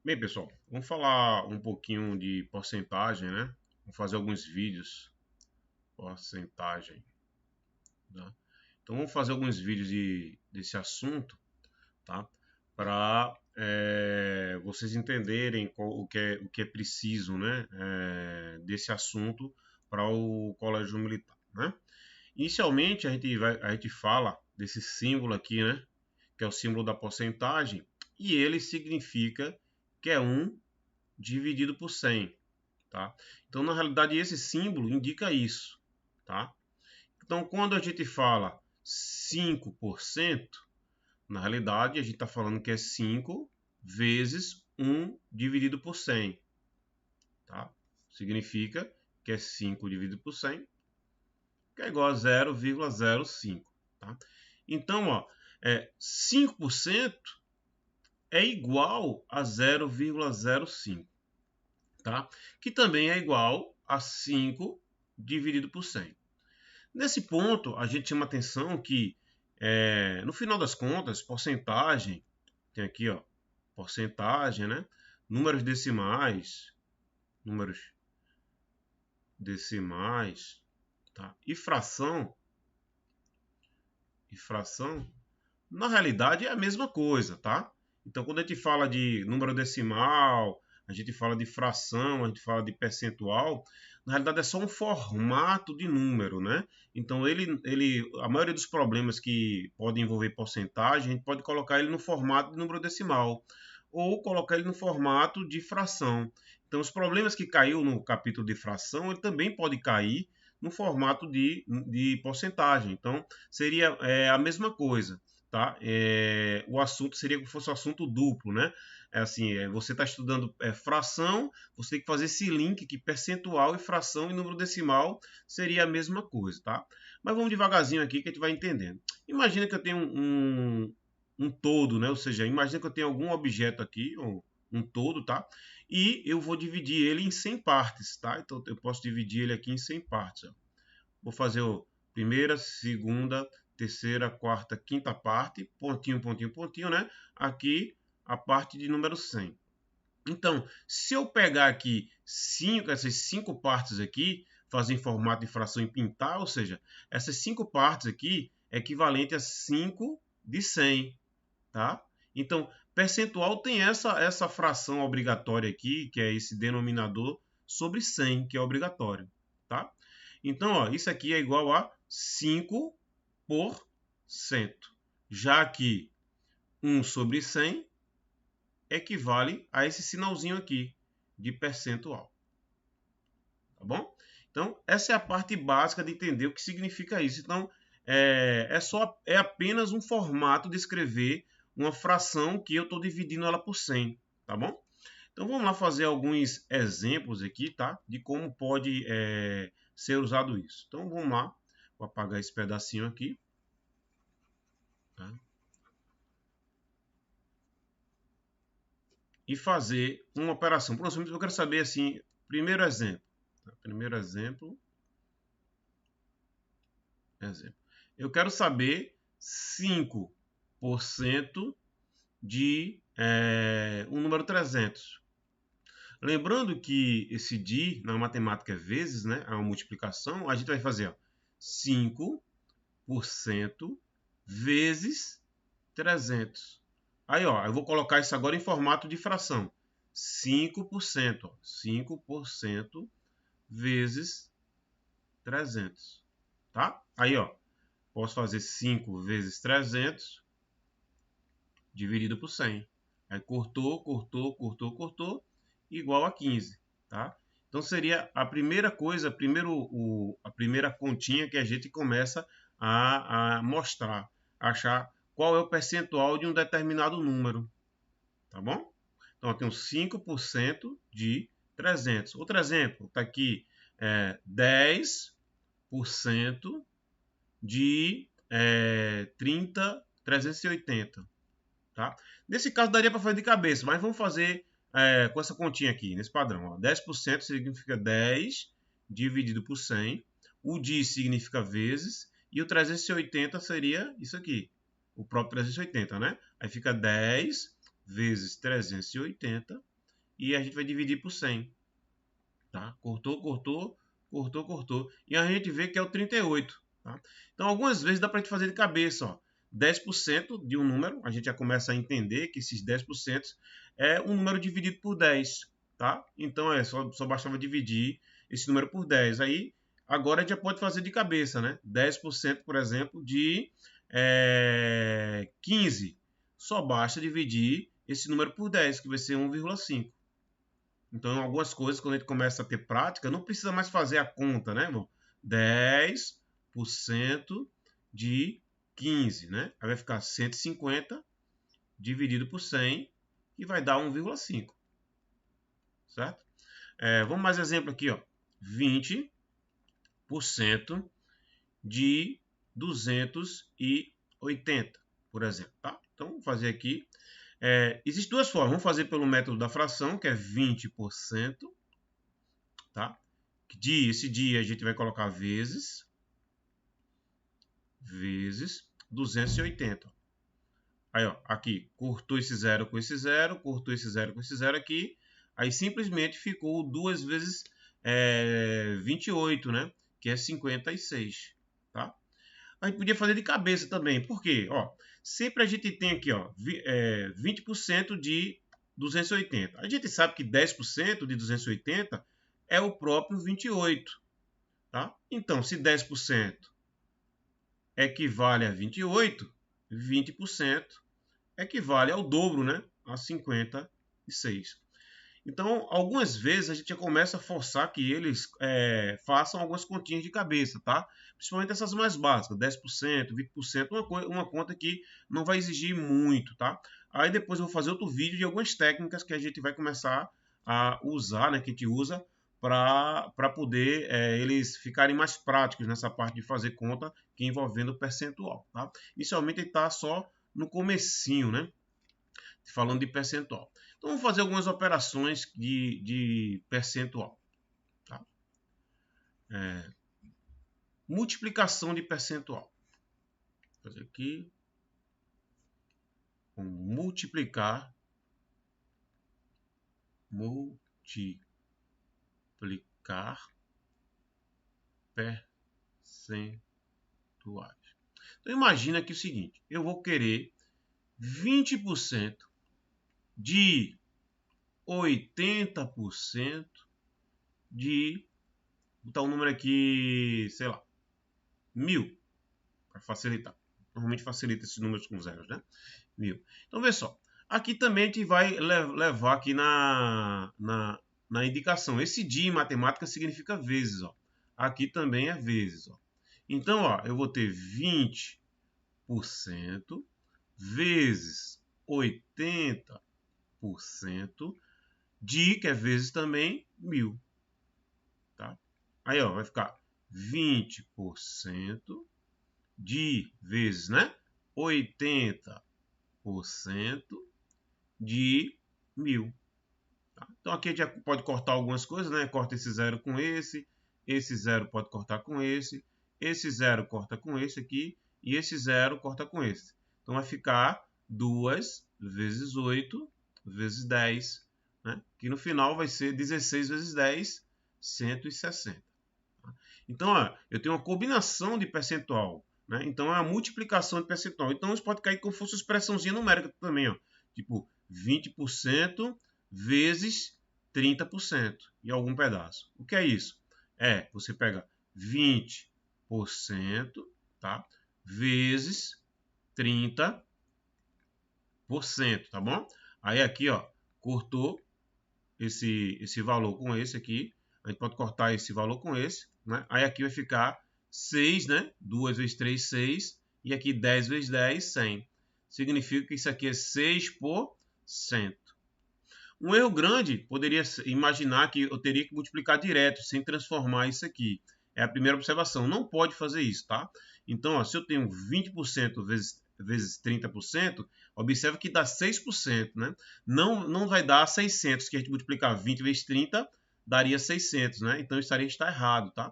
Bem, pessoal, vamos falar um pouquinho de porcentagem, né? Vamos fazer alguns vídeos, porcentagem, tá? Então, vamos fazer alguns vídeos desse assunto, tá? Para vocês entenderem o que é preciso, né? Desse assunto para o colégio militar, né? Inicialmente, a gente fala desse símbolo aqui, né? Que é o símbolo da porcentagem, e ele significa que é 1 dividido por 100, tá? Então, na realidade, esse símbolo indica isso, tá? Então, quando a gente fala 5%, na realidade, a gente está falando que é 5 vezes 1 dividido por 100, tá? Significa que é 5 dividido por 100, que é igual a 0,05, tá? Então, ó, 5% é igual a 0,05, tá? Que também é igual a 5 dividido por 100. Nesse ponto, a gente chama atenção que, no final das contas, porcentagem, tem aqui, ó, porcentagem, né? Números decimais, tá? E fração, na realidade é a mesma coisa, tá? Então, quando a gente fala de número decimal, a gente fala de fração, a gente fala de percentual, na realidade é só um formato de número, né? Então, a maioria dos problemas que podem envolver porcentagem, a gente pode colocar ele no formato de número decimal ou colocar ele no formato de fração. Então, os problemas que caiu no capítulo de fração, ele também pode cair no formato de porcentagem. Então, seria a mesma coisa, tá? O assunto seria como se fosse um assunto duplo, né? Você está estudando fração, você tem que fazer esse link que percentual e fração e número decimal seria a mesma coisa, tá? Mas vamos devagarzinho aqui que a gente vai entendendo. Imagina que eu tenho um todo, né? Ou seja, imagina que eu tenho algum objeto aqui, um todo, tá? E eu vou dividir ele em 100 partes, tá? Então eu posso dividir ele aqui em 100 partes, ó. Vou fazer o primeira, segunda, terceira, quarta, quinta parte, pontinho, pontinho, pontinho, né? Aqui a parte de número 100. Então, se eu pegar aqui essas cinco partes aqui, fazer em formato de fração e pintar, ou seja, essas cinco partes aqui é equivalente a 5 de 100, tá? Então, percentual tem essa fração obrigatória aqui, que é esse denominador sobre 100, que é obrigatório, tá? Então, ó, isso aqui é igual a 5%. Já que 1 sobre 100 equivale a esse sinalzinho aqui de percentual. Tá bom? Então, essa é a parte básica de entender o que significa isso. Então, é apenas um formato de escrever uma fração que eu estou dividindo ela por 100. Tá bom? Então, vamos lá fazer alguns exemplos aqui, tá? De como pode ser usado isso. Então, vamos lá. Vou apagar esse pedacinho aqui. Tá? E fazer uma operação. Por exemplo, eu quero saber assim, primeiro exemplo. Tá? Primeiro exemplo. Eu quero saber 5% de um número 300. Lembrando que esse de, na matemática é vezes, né? É uma multiplicação. A gente vai fazer ó, 5% vezes 300. Aí, ó, eu vou colocar isso agora em formato de fração. 5%, ó, 5% vezes 300, tá? Aí, ó, posso fazer 5 vezes 300 dividido por 100. Aí cortou, cortou, cortou, cortou, igual a 15, tá? Então seria a primeira coisa, a primeira continha que a gente começa a mostrar, achar qual é o percentual de um determinado número, tá bom? Então eu tenho 5% de 300. Outro exemplo, está aqui 10% de 380. Tá? Nesse caso daria para fazer de cabeça, mas vamos fazer com essa continha aqui, nesse padrão. Ó. 10% significa 10 dividido por 100. O de significa vezes. E o 380 seria isso aqui. O próprio 380, né? Aí fica 10 vezes 380 e a gente vai dividir por 100. Tá? Cortou, cortou, cortou, cortou. E a gente vê que é o 38. Tá? Então, algumas vezes dá para a gente fazer de cabeça. Ó. 10% de um número, a gente já começa a entender que esses 10% é um número dividido por 10. Tá? Então, só bastava dividir esse número por 10. Aí, agora a gente já pode fazer de cabeça. Né? 10%, por exemplo, de 15. Só basta dividir esse número por 10, que vai ser 1,5. Então, algumas coisas, quando a gente começa a ter prática, não precisa mais fazer a conta, né, irmão? 10% de 15, né? Aí vai ficar 150 dividido por 100, que vai dar 1,5, certo? Vamos mais exemplo aqui, ó. 20% de 280, por exemplo, tá? Então, vamos fazer aqui. Existem duas formas. Vamos fazer pelo método da fração, que é 20%. Tá? Esse dia a gente vai colocar vezes 280. Aí, ó, aqui, cortou esse zero com esse zero, cortou esse zero com esse zero aqui. Aí simplesmente ficou 2 vezes 28, né? Que é 56, tá? A gente podia fazer de cabeça também. Por quê? Ó, sempre a gente tem aqui, ó, 20% de 280. A gente sabe que 10% de 280 é o próprio 28. Tá? Então, se 10% equivale a 28, 20% equivale ao dobro, né? A 56. Então, algumas vezes a gente já começa a forçar que eles façam algumas continhas de cabeça, tá? Principalmente essas mais básicas, 10%, 20%, uma conta que não vai exigir muito, tá? Aí depois eu vou fazer outro vídeo de algumas técnicas que a gente vai começar a usar, né? Que a gente usa para poder eles ficarem mais práticos nessa parte de fazer conta que envolvendo percentual, tá? Inicialmente ele está só no comecinho, né? Falando de percentual. Então, vamos fazer algumas operações de percentual. Tá? Multiplicação de percentual. Vou fazer aqui. Vamos multiplicar. Multiplicar percentuais. Então, imagina aqui o seguinte. Eu vou querer 20% de 80% de... Vou botar um número aqui, sei lá, 1000, para facilitar. Normalmente facilita esses números com zeros, né? 1000. Então, vê só. Aqui também a gente vai levar aqui na indicação. Esse dia em matemática significa vezes, ó. Aqui também é vezes, ó. Então, ó, eu vou ter 20% vezes 80% de, que é vezes também, 1000. Tá? Aí, ó, vai ficar 20% de vezes, né? 80% de 1000. Tá? Então, aqui a gente já pode cortar algumas coisas, né? Corta esse zero com esse zero pode cortar com esse zero corta com esse aqui, e esse zero corta com esse. Então, vai ficar 2 vezes 8 vezes 10, né? Que no final vai ser 16 vezes 10, 160. Tá? Então, ó, eu tenho uma combinação de percentual, né? Então, é a multiplicação de percentual. Então, isso pode cair como se fosse expressãozinha numérica também, ó. Tipo, 20% vezes 30% e algum pedaço. O que é isso? Você pega 20%, tá? Vezes 30%, tá bom? Aí aqui, ó, cortou esse valor com esse aqui. A gente pode cortar esse valor com esse, né? Aí aqui vai ficar 6, né? 2 vezes 3, 6. E aqui 10 vezes 10, 100. Significa que isso aqui é 6%. Um erro grande poderia imaginar que eu teria que multiplicar direto, sem transformar isso aqui. É a primeira observação. Não pode fazer isso, tá? Então, ó, se eu tenho 20% vezes 30%, observa que dá 6%, né? Não vai dar 600, que a gente multiplicar 20 vezes 30, daria 600, né? Então, isso aí está errado, tá?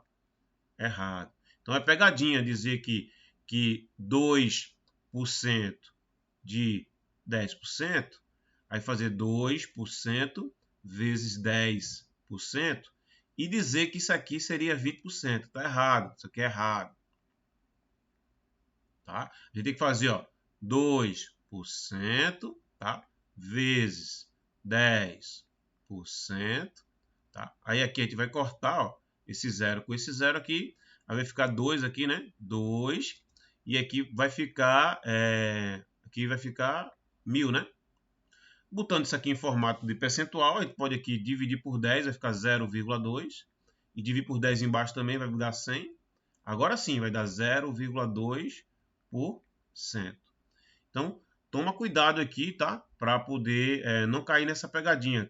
Errado. Então, é pegadinha dizer que 2% de 10%, aí fazer 2% vezes 10% e dizer que isso aqui seria 20%. Está errado, isso aqui é errado. Tá? A gente tem que fazer, ó, 2%, tá? Vezes 10%, tá? Aí aqui a gente vai cortar, ó, esse zero com esse zero aqui, aí vai ficar 2 aqui, né? 2, e aqui vai ficar 1.000, né? Botando isso aqui em formato de percentual, a gente pode aqui dividir por 10, vai ficar 0,2, e dividir por 10 embaixo também vai dar 100. Agora sim, vai dar 0,2%. Então, toma cuidado aqui, tá? Para poder não cair nessa pegadinha.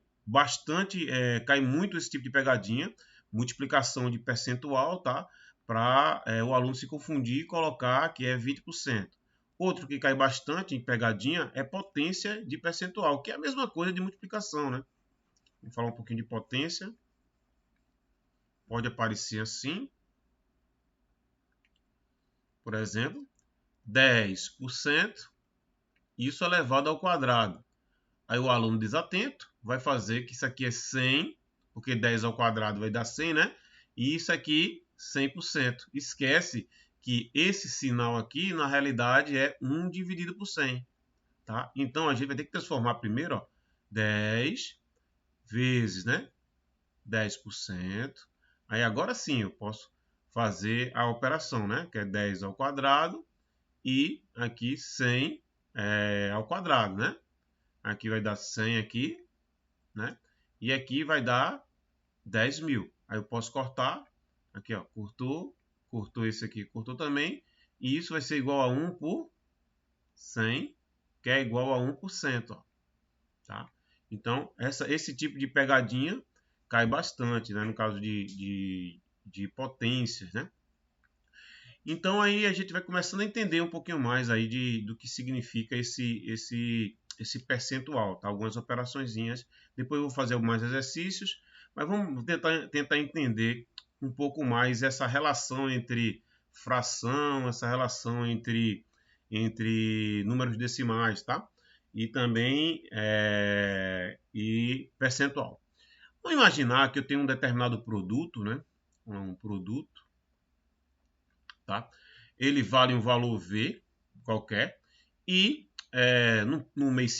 Cai muito esse tipo de pegadinha, multiplicação de percentual, tá? Para o aluno se confundir e colocar que é 20%. Outro que cai bastante em pegadinha é potência de percentual, que é a mesma coisa de multiplicação, né? Vamos falar um pouquinho de potência. Pode aparecer assim. Por exemplo, 10%, isso elevado ao quadrado. Aí o aluno desatento vai fazer que isso aqui é 100, porque 10 ao quadrado vai dar 100, né? E isso aqui, 100%. Esquece que esse sinal aqui, na realidade, é 1 dividido por 100. Tá? Então, a gente vai ter que transformar primeiro, ó, 10 vezes, né? 10%. Aí agora sim eu posso fazer a operação, né? Que é 10 ao quadrado e aqui 100 ao quadrado, né? Aqui vai dar 100 aqui, né? E aqui vai dar 10.000. Aí eu posso cortar, aqui ó, cortou esse aqui, cortou também, e isso vai ser igual a 1 por 100, que é igual a 1%, ó, tá? Então, esse tipo de pegadinha cai bastante, né? No caso de potências, né? Então aí a gente vai começando a entender um pouquinho mais aí do que significa esse percentual, tá? Algumas operaçõezinhas. Depois eu vou fazer mais exercícios, mas vamos tentar entender um pouco mais essa relação entre fração, essa relação entre números decimais, tá? E também percentual. Vamos imaginar que eu tenho um determinado produto, né? Um produto, tá? Ele vale um valor V qualquer e no mês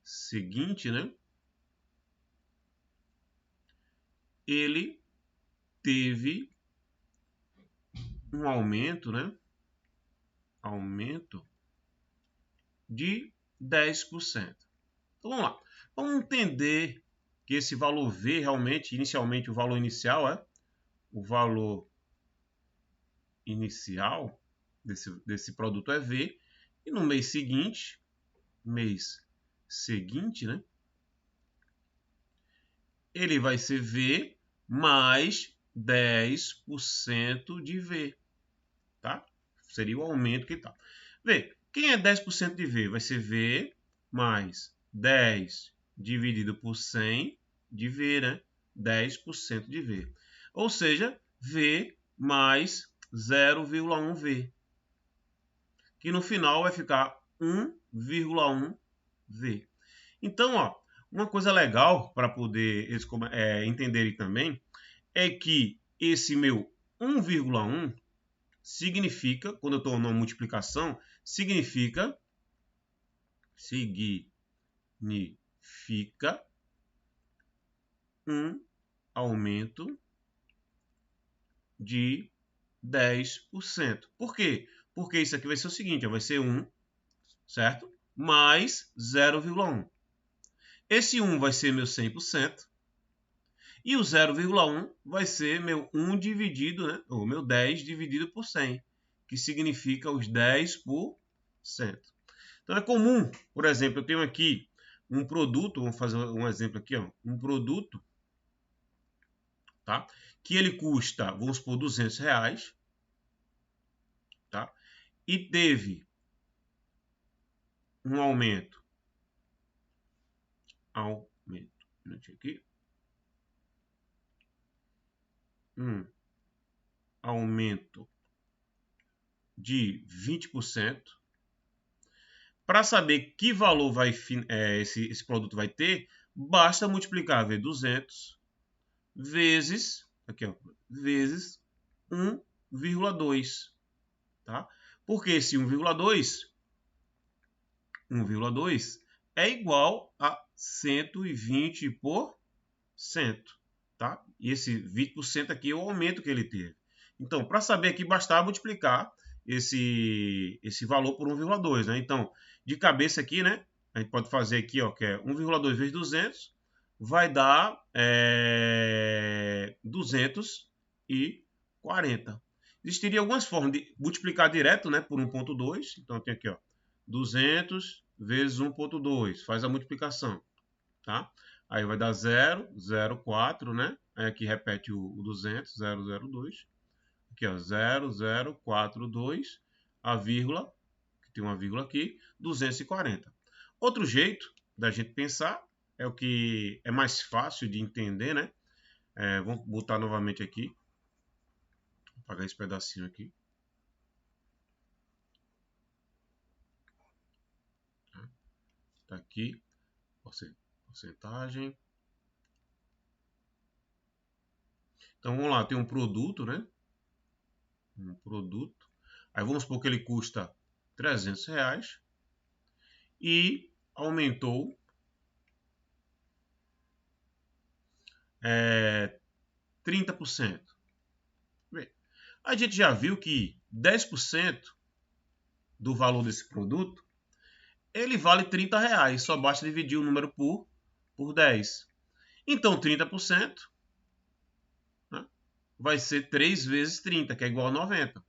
seguinte, né? Ele teve um aumento, né? Aumento de 10%. Então vamos lá. Vamos entender que esse valor V realmente, inicialmente, o valor inicial o valor inicial desse produto é V, e no mês seguinte, né, ele vai ser V mais 10% de V, tá? Seria o aumento que tá. V, quem é 10% de V? Vai ser V mais 10 dividido por 100 de V, né? 10% de V. Ou seja, V mais 0,1 V, que no final vai ficar 1,1 V. Então, ó, uma coisa legal para poder eles entenderem também é que esse meu 1,1 significa, quando eu estou numa multiplicação, significa um aumento de 10%. Por quê? Porque isso aqui vai ser o seguinte, vai ser 1, certo? Mais 0,1. Esse 1 vai ser meu 100%. E o 0,1 vai ser meu 1 dividido, né? Ou meu 10 dividido por 100, que significa os 10%. Então é comum, por exemplo, eu tenho aqui um produto, vamos fazer um exemplo aqui, ó, um produto, tá? Que ele custa, vamos supor, R$200, tá? E teve um aumento aqui, aumento de 20%. para saber que valor esse produto vai ter, basta multiplicar 200 vezes, aqui, ó, vezes 1,2. Tá? Porque esse 1,2 é igual a 120%. Tá? E esse 20% aqui é o aumento que ele teve. Então, para saber aqui, bastava multiplicar esse valor por 1,2. Né? Então, de cabeça aqui, né, a gente pode fazer aqui, ó, que é 1,2 vezes 200, vai dar 240. Existiria algumas formas de multiplicar direto, né, por 1,2. Então, tem aqui, ó, 200 vezes 1,2. Faz a multiplicação. Tá? Aí vai dar 0,04, né? Aí aqui repete o 200, 002. Aqui, ó, 0042, a vírgula, que tem uma vírgula aqui, 240. Outro jeito da gente pensar, é o que é mais fácil de entender, né? Vamos botar novamente aqui. Vou apagar esse pedacinho aqui. Tá aqui. Porcentagem. Então vamos lá, tem um produto, né? Um produto. Aí vamos supor que ele custa R$300 e aumentou 30%. Bem, a gente já viu que 10% do valor desse produto ele vale R$30. Só basta dividir o número por 10. Então 30%, né, vai ser 3 vezes 30, que é igual a 90.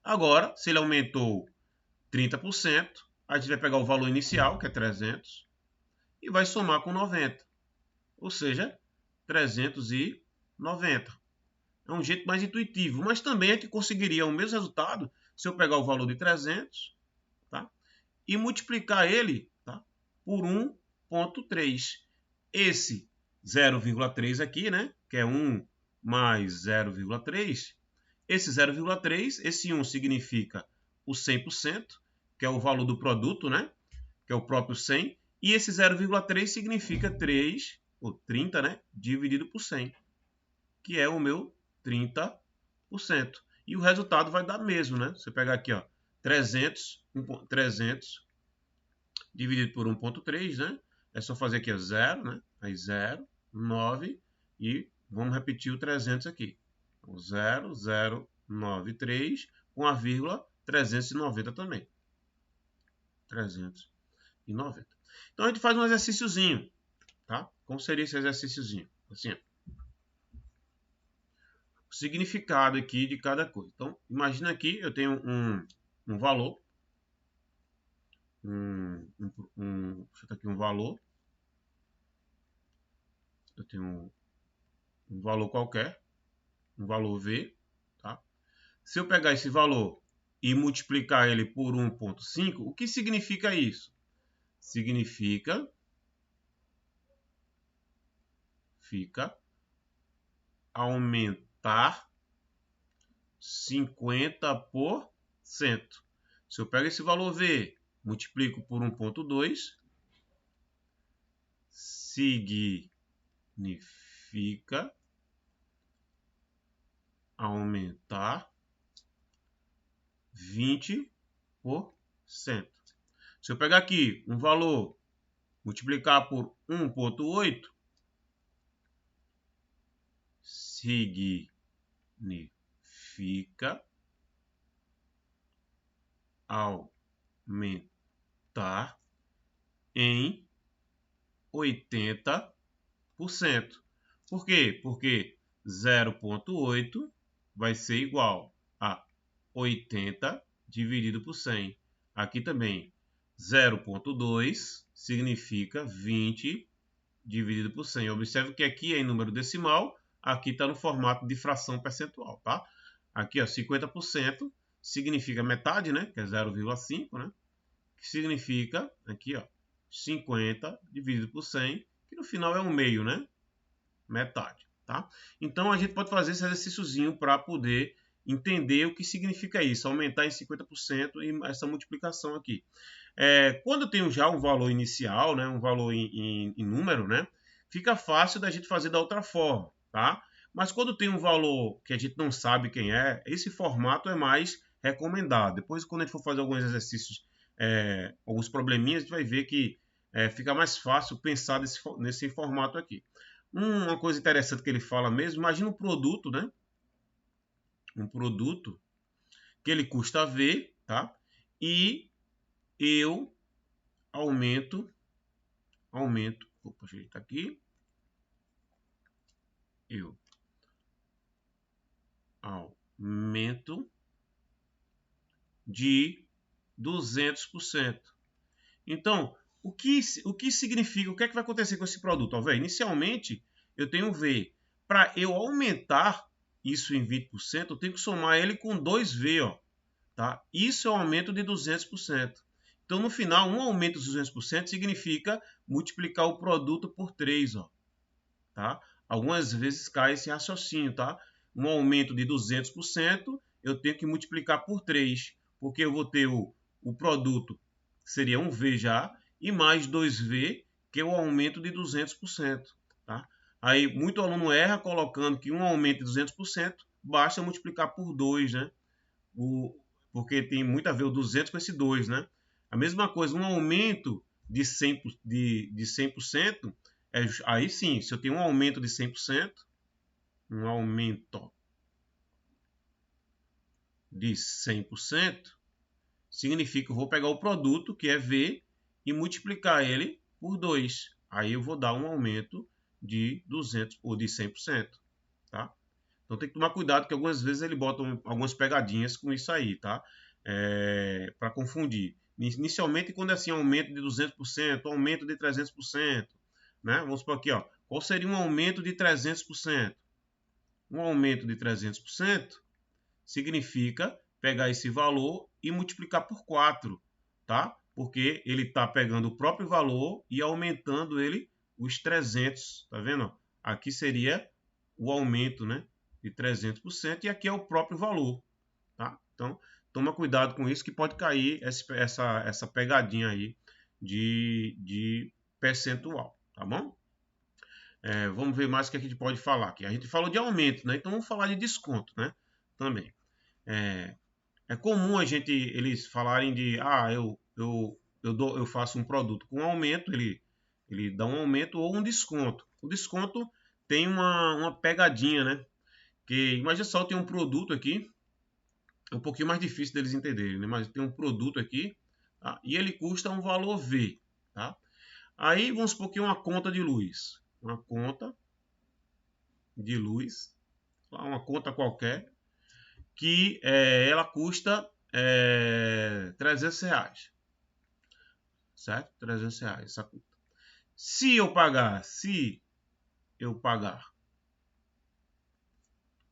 Agora, se ele aumentou 30%, a gente vai pegar o valor inicial, que é 300, e vai somar com 90. Ou seja, 390. É um jeito mais intuitivo, mas também é que conseguiria o mesmo resultado se eu pegar o valor de 300, tá, e multiplicar ele, tá, por 1,3. Esse 0,3 aqui, né, que é 1 mais 0,3, esse 0,3, esse 1 significa o 100%, que é o valor do produto, né, que é o próprio 100, e esse 0,3 significa 3, ou 30, né, dividido por 100, que é o meu 30%. E o resultado vai dar mesmo, né? Você pegar aqui, ó, 300 dividido por 1,3, né? É só fazer aqui, ó, 0, né? Aí 0, 9 e vamos repetir o 300 aqui. Então, 0, 0, 9, 3 com a vírgula 390 também. 390. Então a gente faz um exercíciozinho, tá? Como seria esse exercíciozinho? Assim, ó. O significado aqui de cada coisa. Então, imagina aqui, eu tenho um valor. Deixa eu aqui um valor. Eu tenho um valor qualquer, um valor V, tá? Se eu pegar esse valor e multiplicar ele por 1,5, o que significa isso? Significa aumentar 50%. Se eu pego esse valor V, multiplico por 1,2, significa aumentar 20%. Se eu pegar aqui um valor, multiplicar por 1,8, significa aumentar em 80%. Por quê? Porque 0,8 vai ser igual a 80 dividido por 100. Aqui também 0,2 significa 20 dividido por 100. Observe que aqui é em número decimal, aqui está no formato de fração percentual, tá? Aqui, ó, 50% significa metade, né? Que é 0,5, né? Que significa, aqui, ó, 50 dividido por 100, que no final é um meio, né? Metade, tá? Então, a gente pode fazer esse exercíciozinho para poder entender o que significa isso, aumentar em 50% e essa multiplicação aqui. Quando eu tenho já um valor inicial, né, um valor em número, né, fica fácil da gente fazer da outra forma, tá? Mas quando tem um valor que a gente não sabe quem é, esse formato é mais recomendado. Depois, quando a gente for fazer alguns exercícios, alguns probleminhas, a gente vai ver que fica mais fácil pensar nesse formato aqui. Uma coisa interessante que ele fala mesmo, imagina um produto, né? Um produto que ele custa V, tá? E eu aumento, opa, deixa eu ajeitar aqui, eu aumento de 200%. Então, o que significa, o que é que vai acontecer com esse produto? Ó, inicialmente, eu tenho V. Para eu aumentar isso em 20%, eu tenho que somar ele com 2V, ó, tá? Isso é um aumento de 200%. Então, no final, um aumento de 200% significa multiplicar o produto por 3, ó, tá? Algumas vezes cai esse raciocínio, tá? Um aumento de 200%, eu tenho que multiplicar por 3, porque eu vou ter o produto, que seria um V já, e mais 2V, que é o aumento de 200%, tá? Aí, muito aluno erra colocando que um aumento de 200%, basta multiplicar por 2, né? Porque tem muito a ver o 200 com esse 2, né? A mesma coisa, um aumento de 100%, aí sim, se eu tenho um aumento de 100%, um aumento de 100%, significa que eu vou pegar o produto, que é V, e multiplicar ele por 2. Aí eu vou dar um aumento de 200 ou de 100%, tá? Então tem que tomar cuidado que algumas vezes ele bota algumas pegadinhas com isso aí, tá? Para confundir. Inicialmente, quando é assim, aumento de 200%, aumento de 300%, né? Vamos supor aqui, ó. Qual seria um aumento de 300%? Um aumento de 300% significa pegar esse valor e multiplicar por 4, tá? Porque ele está pegando o próprio valor e aumentando ele os 300, tá vendo? Aqui seria o aumento, né, de 300% e aqui é o próprio valor, tá? Então, toma cuidado com isso que pode cair essa pegadinha aí de percentual, tá bom? Vamos ver mais o que a gente pode falar aqui. A gente falou de aumento, né? Então vamos falar de desconto, né? Também. É comum eles falarem de, eu faço um produto com aumento, ele dá um aumento ou um desconto. O desconto tem uma pegadinha, né? Que imagina só, tem um produto aqui, é um pouquinho mais difícil deles entenderem, né? Mas tem um produto aqui, tá? E ele custa um valor V, tá? Aí vamos supor que uma conta de luz, uma conta qualquer, que ela custa R$300, certo? R$300 essa conta. Se eu pagar,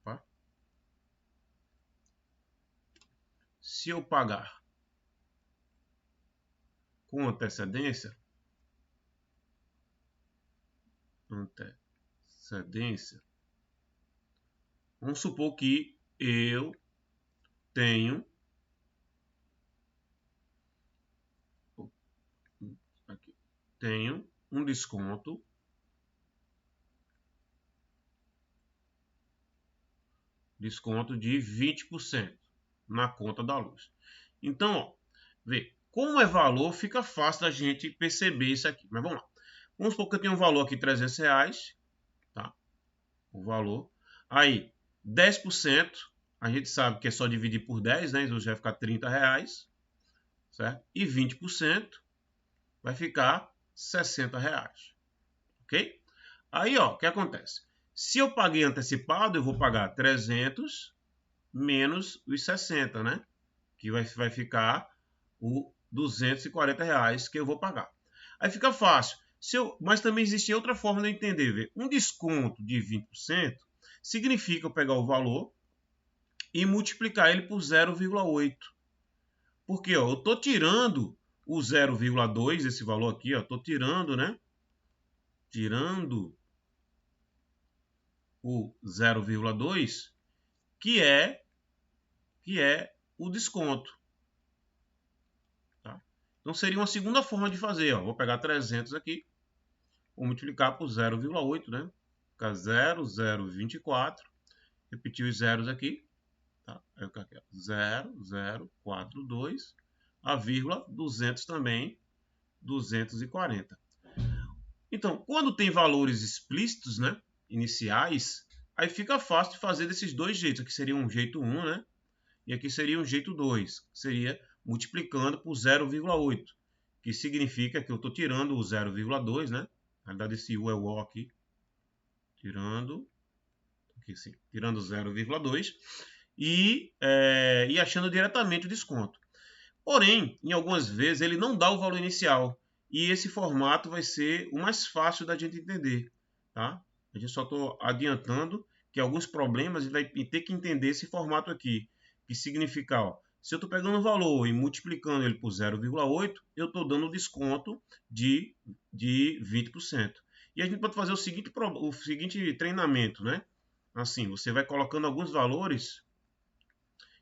opa, se eu pagar com antecedência, vamos supor que eu tenho um desconto de 20% na conta da luz. Então, ó, vê, como é valor, fica fácil da gente perceber isso aqui. Mas vamos lá. Vamos supor que eu tenho um valor aqui de R$300, tá? O valor. Aí, 10%, a gente sabe que é só dividir por 10, né? Então já vai ficar R$30, certo? E 20% vai ficar R$60, ok? Aí, ó, o que acontece? Se eu paguei antecipado, eu vou pagar 300 menos os 60, né? Que vai ficar o R$240 que eu vou pagar. Aí fica fácil. Mas também existe outra forma de entender. Ver. Um desconto de 20% significa eu pegar o valor e multiplicar ele por 0,8. Porque ó, eu estou tirando o 0,2, esse valor aqui, estou tirando, né? Tirando o 0,2, que é que é o desconto. Tá? Então seria uma segunda forma de fazer. Ó. Vou pegar 300 aqui, vou multiplicar por 0,8, né? Fica 0,024. Repetir os zeros aqui. Tá? Aí eu quero 0,042, a vírgula, 200 também, 240. Então, quando tem valores explícitos, né, iniciais, aí fica fácil de fazer desses dois jeitos. Aqui seria um jeito 1, né? E aqui seria um jeito 2, que seria multiplicando por 0,8, que significa que eu estou tirando o 0,2, né? Na verdade, esse U é o O aqui. Tirando 0,2 e achando diretamente o desconto. Porém, em algumas vezes ele não dá o valor inicial e esse formato vai ser o mais fácil da gente entender, tá? A gente só estou adiantando que alguns problemas ele vai ter que entender esse formato aqui, que significa, ó, se eu estou pegando um valor e multiplicando ele por 0,8, eu estou dando desconto de 20%. E a gente pode fazer o seguinte treinamento, né? Assim, você vai colocando alguns valores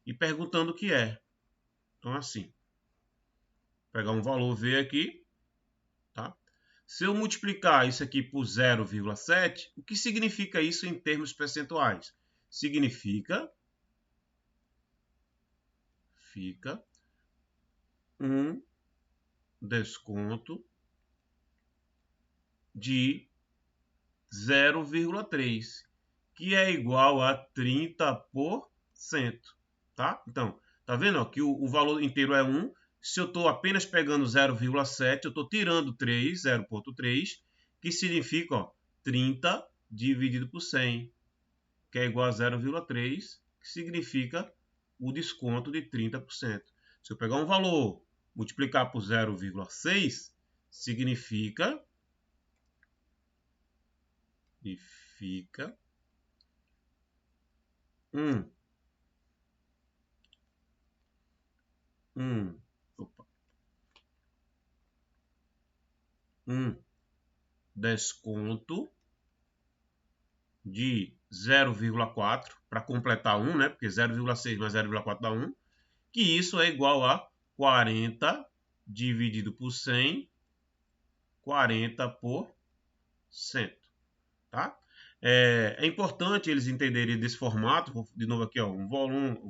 e perguntando o que é. Então, assim, pegar um valor V aqui, tá? Se eu multiplicar isso aqui por 0,7, o que significa isso em termos percentuais? Significa um desconto de 0,3, que é igual a 30%, tá? Então, tá vendo ó, que o valor inteiro é 1. Se eu estou apenas pegando 0,7, eu estou tirando 3, 0,3, que significa ó, 30 dividido por 100, que é igual a 0,3, que significa o desconto de 30%. Se eu pegar um valor, multiplicar por 0,6, significa um desconto de 0,4 para completar 1, né? Porque 0,6 mais 0,4 dá 1, que isso é igual a 40 dividido por 100, 40%, tá? É importante eles entenderem desse formato. De novo aqui, ó, um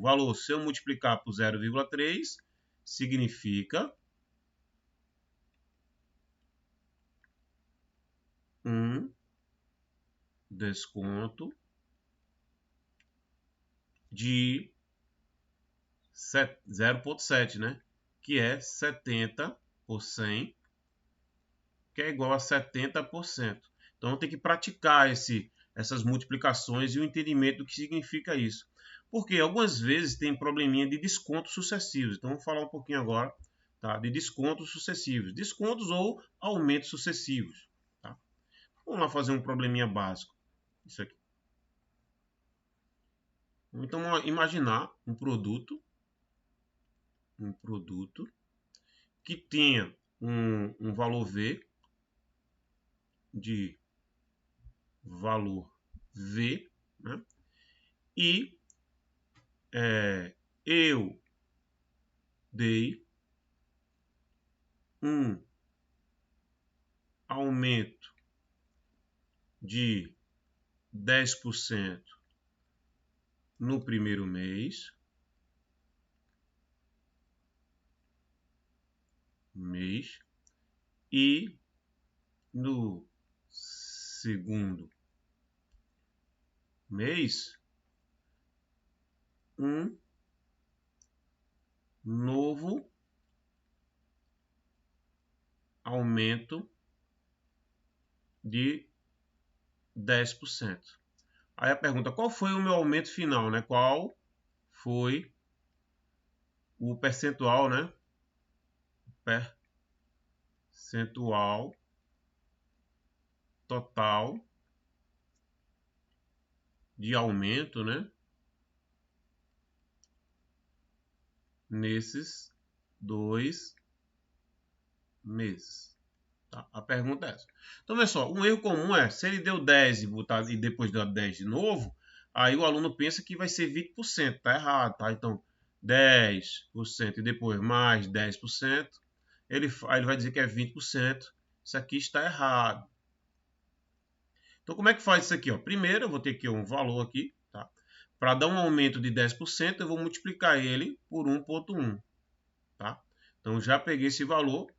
valor, se eu multiplicar por 0,3, significa um desconto de 0,7, né? Que é 70 por 100, que é igual a 70%. Então tem que praticar essas multiplicações e o entendimento do que significa isso. Porque algumas vezes tem probleminha de descontos sucessivos. Então vamos falar um pouquinho agora, tá, de descontos sucessivos. Descontos ou aumentos sucessivos. Tá? Vamos lá fazer um probleminha básico. Isso aqui. Então vamos imaginar um produto que tenha um valor V, de valor V, né? E eu dei um aumento de 10% no primeiro mês, e no segundo mês um novo aumento de 10%. Aí a pergunta, qual foi o meu aumento final, né? Qual foi o percentual, né? Percentual total de aumento, né? Nesses 2 meses. Tá? A pergunta é essa. Então, olha só, um erro comum é, se ele deu 10 e depois deu 10 de novo, aí o aluno pensa que vai ser 20%, tá errado, tá? Então, 10% e depois mais 10%, aí ele vai dizer que é 20%. Isso aqui está errado. Então, como é que faz isso aqui? Ó? Primeiro, eu vou ter aqui um valor aqui. Tá? Para dar um aumento de 10%, eu vou multiplicar ele por 1,1. Tá? Então, já peguei esse valor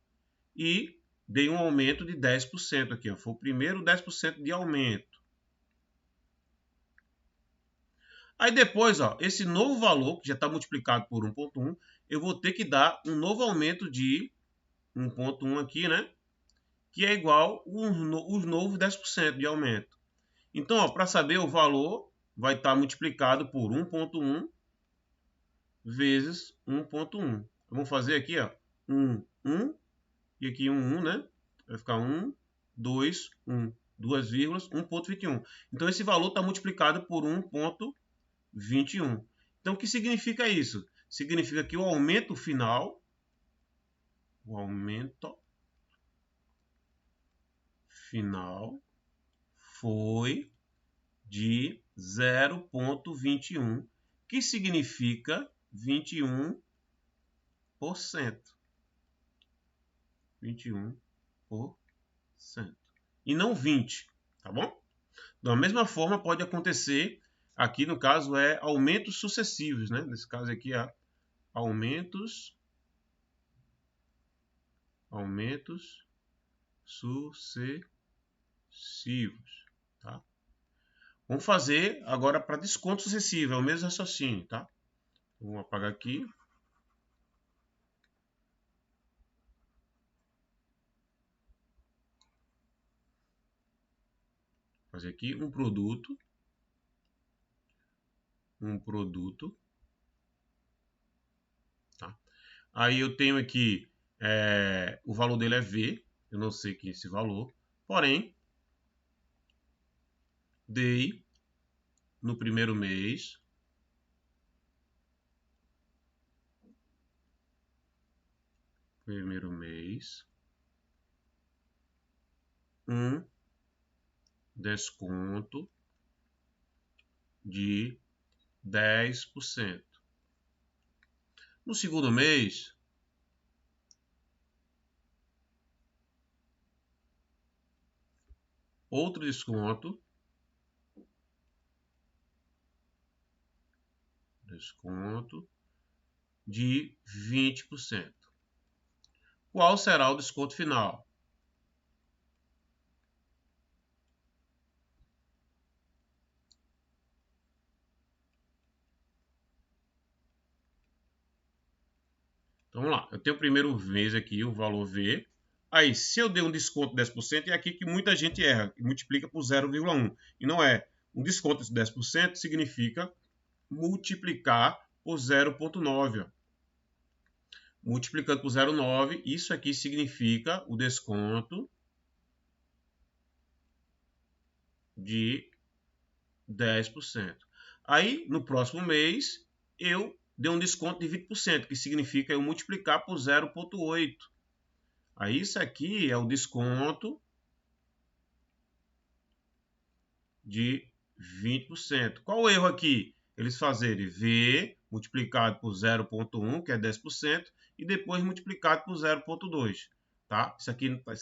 e dei um aumento de 10% aqui. Ó. Foi o primeiro 10% de aumento. Aí depois, ó, esse novo valor, que já está multiplicado por 1,1, eu vou ter que dar um novo aumento de 1,1 aqui, né? Que é igual os novos 10% de aumento. Então, para saber o valor, vai estar multiplicado por 1,1 vezes 1,1. Vamos fazer aqui, ó, 1, 1, e aqui 1, 1, né? Vai ficar 1, 2, 1, 2 vírgulas, 1,21. Então, esse valor está multiplicado por 1,21. Então, o que significa isso? Significa que o aumento final foi de 0,21, que significa 21%. 21%. E não 20%, tá bom? Da mesma forma, pode acontecer, aqui no caso é aumentos sucessivos, né? Nesse caso aqui é aumentos sucessivos, tá? Vamos fazer agora para desconto sucessivo, é o mesmo raciocínio, tá? Vamos apagar aqui. Fazer aqui um produto, tá? Aí eu tenho aqui, o valor dele é V, eu não sei que é esse valor, porém, dei no primeiro mês um desconto de 10%. No segundo mês, outro desconto de 20%. Qual será o desconto final? Então, vamos lá. Eu tenho o primeiro mês aqui, o valor V. Aí, se eu der um desconto de 10%, é aqui que muita gente erra, que multiplica por 0,1. E não é. Um desconto de 10% significa multiplicar por 0,9. Multiplicando por 0,9, isso aqui significa o desconto de 10%. Aí, no próximo mês, eu dei um desconto de 20%, que significa eu multiplicar por 0,8. Aí, isso aqui é o desconto de 20%. Qual o erro aqui? Eles fazerem V multiplicado por 0,1, que é 10%, e depois multiplicado por 0,2. Tá? Isso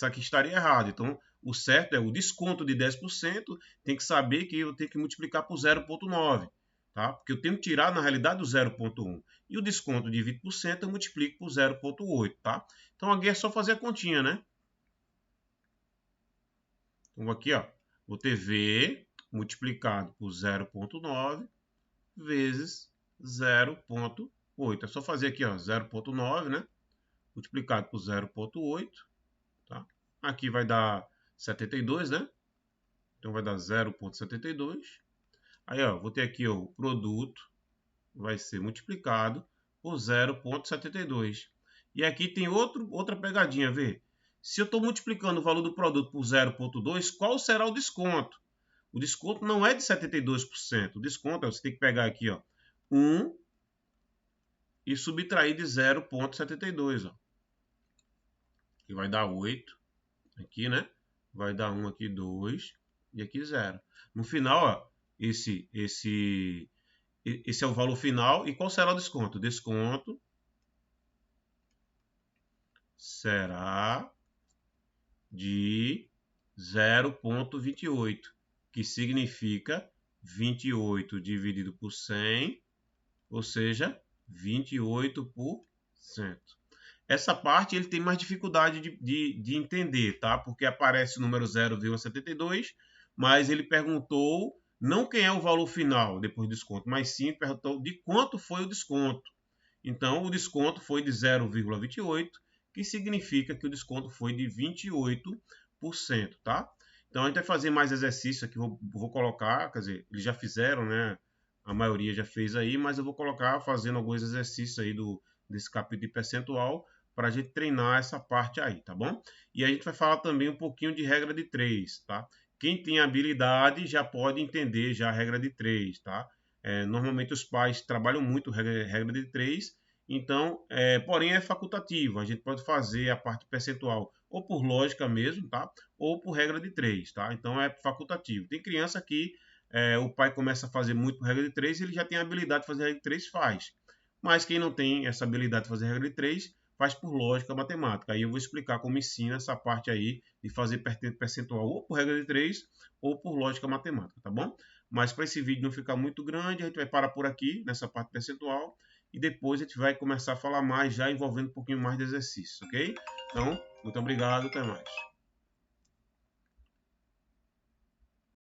aqui estaria errado. Então, o certo é o desconto de 10%, tem que saber que eu tenho que multiplicar por 0,9. Tá? Porque eu tenho que tirar, na realidade, o 0,1. E o desconto de 20% eu multiplico por 0,8. Tá? Então, aqui é só fazer a continha, né? Então, aqui, ó, vou ter V multiplicado por 0,9 vezes 0,8. É só fazer aqui, ó, 0,9, né? Multiplicado por 0,8, tá? Aqui vai dar 72, né? Então vai dar 0,72. Aí, ó, vou ter aqui ó, o produto vai ser multiplicado por 0,72. E aqui tem outra pegadinha, vê? Se eu estou multiplicando o valor do produto por 0,2, qual será o desconto? O desconto não é de 72%. O desconto, você tem que pegar aqui, ó, 1 e subtrair de 0,72, ó. Que vai dar 8 aqui, né? Vai dar 1 aqui, 2 e aqui 0. No final, ó, esse esse é o valor final. E qual será o desconto? Desconto será de 0,28, que significa 28 dividido por 100, ou seja, 28%. Essa parte ele tem mais dificuldade de entender, tá? Porque aparece o número 0,72, mas ele perguntou não quem é o valor final depois do desconto, mas sim perguntou de quanto foi o desconto. Então, o desconto foi de 0,28, que significa que o desconto foi de 28%, tá? Então, a gente vai fazer mais exercícios aqui, vou colocar, quer dizer, eles já fizeram, né? A maioria já fez aí, mas eu vou colocar fazendo alguns exercícios aí desse capítulo de percentual para a gente treinar essa parte aí, tá bom? E a gente vai falar também um pouquinho de regra de 3, tá? Quem tem habilidade já pode entender já a regra de 3, tá? Normalmente os pais trabalham muito regra de 3, então, porém é facultativo. A gente pode fazer a parte percentual ou por lógica mesmo, tá? Ou por regra de 3, tá? Então é facultativo. Tem criança que o pai começa a fazer muito por regra de 3, ele já tem a habilidade de fazer regra de 3, faz. Mas quem não tem essa habilidade de fazer regra de 3, faz por lógica matemática. Aí eu vou explicar como ensina essa parte aí de fazer percentual ou por regra de 3 ou por lógica matemática, tá bom? Mas para esse vídeo não ficar muito grande, a gente vai parar por aqui, nessa parte percentual, e depois a gente vai começar a falar mais, já envolvendo um pouquinho mais de exercícios, ok? Então, muito obrigado, até mais.